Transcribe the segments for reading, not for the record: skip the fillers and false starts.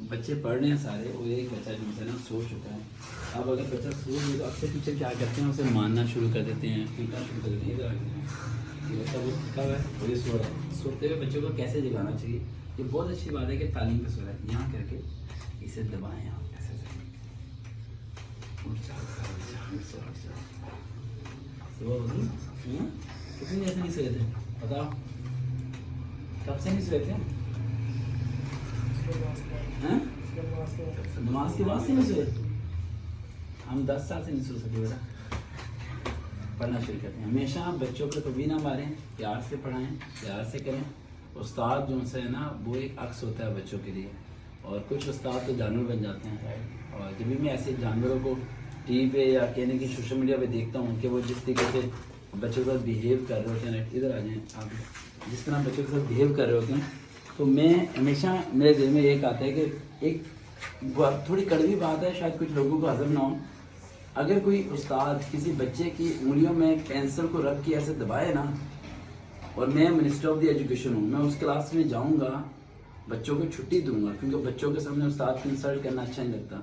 بچے پڑھ رہے ہیں سارے، وہ ایک بچہ جو ہے نا سو چکا ہے. اب اگر بچہ سو گیا تو اکثر ٹیچر کیا کرتے ہیں، اسے ماننا شروع کر دیتے ہیں، پیٹنا شروع کر دیتے ہیں. ادھر آ کے یہ بچہ بہت تھکا ہوا ہے اور یہ سو رہا ہے. سوتے ہوئے بچوں کو کیسے جگانا چاہیے؟ یہ بہت اچھی بات ہے کہ تعلیم پہ سو رہا ہے. یہاں کر کے اسے دبائیں آپ ایسے کتنی دیر سے نہیں سوئے تھے بتاؤ؟ کب سے نہیں سوئے تھے؟ نماز کے بعد سے نہیں سوئے؟ ہم 10 سال سے نہیں سو سکے بیٹا. پڑھنا شروع کرتے ہیں. ہمیشہ بچوں کو کبھی نہ ماریں، پیار سے پڑھائیں، پیار سے کریں. استاد جو سے ہے نا وہ ایک عکس ہوتا ہے بچوں کے لیے، اور کچھ استاد تو جانور بن جاتے ہیں. اور جب بھی میں ایسے جانوروں کو ٹی وی پہ یا کہنے کی سوشل میڈیا پہ دیکھتا ہوں کہ وہ جس طریقے سے بچوں کے ساتھ بیہیو کر رہے ہوتے ہیں، ادھر آ جائیں آپ، جس طرح بچوں کے ساتھ بیہیو کر رہے ہوتے ہیں، تو میں ہمیشہ میرے ذہن میں ایک آتا ہے کہ ایک تھوڑی کڑوی بات ہے، شاید کچھ لوگوں کو ہضم نہ ہو. اگر کوئی استاد کسی بچے کی انگلیوں میں پینسل کو رکھ کے ایسے دبائے نا، اور میں منسٹر آف دی ایجوکیشن ہوں، میں اس کلاس میں جاؤں گا، بچوں کو چھٹی دوں گا، کیونکہ بچوں کے سامنے استاد کو انسلٹ کرنا اچھا نہیں لگتا.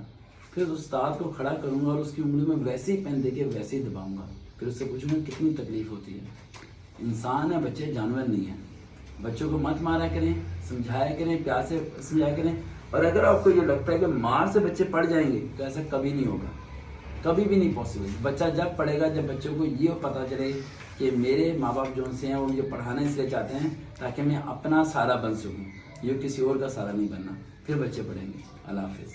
پھر اس استاد کو کھڑا کروں گا اور اس کی انگلیوں میں ویسے ہی پین دے کے ویسے ہی دباؤں گا. پھر اس سے پوچھوں گا کتنی تکلیف ہوتی ہے. انسان ہے بچے، جانور نہیں ہیں. بچوں کو مت مارا کریں، سمجھایا کریں، پیار سے سمجھایا کریں. اور اگر آپ کو یہ لگتا ہے کہ مار سے بچے پڑھ جائیں گے تو ایسا کبھی نہیں ہوگا، کبھی بھی نہیں پاسبل. بچہ جب پڑھے گا جب بچوں کو یہ پتہ چلے کہ میرے ماں باپ جو سے ہیں وہ مجھے پڑھانا اس لیے چاہتے ہیں تاکہ میں اپنا سہارا بن سکوں، یہ کسی اور کا سہارا نہیں بننا. پھر بچے پڑھیں گے. اللہ حافظ.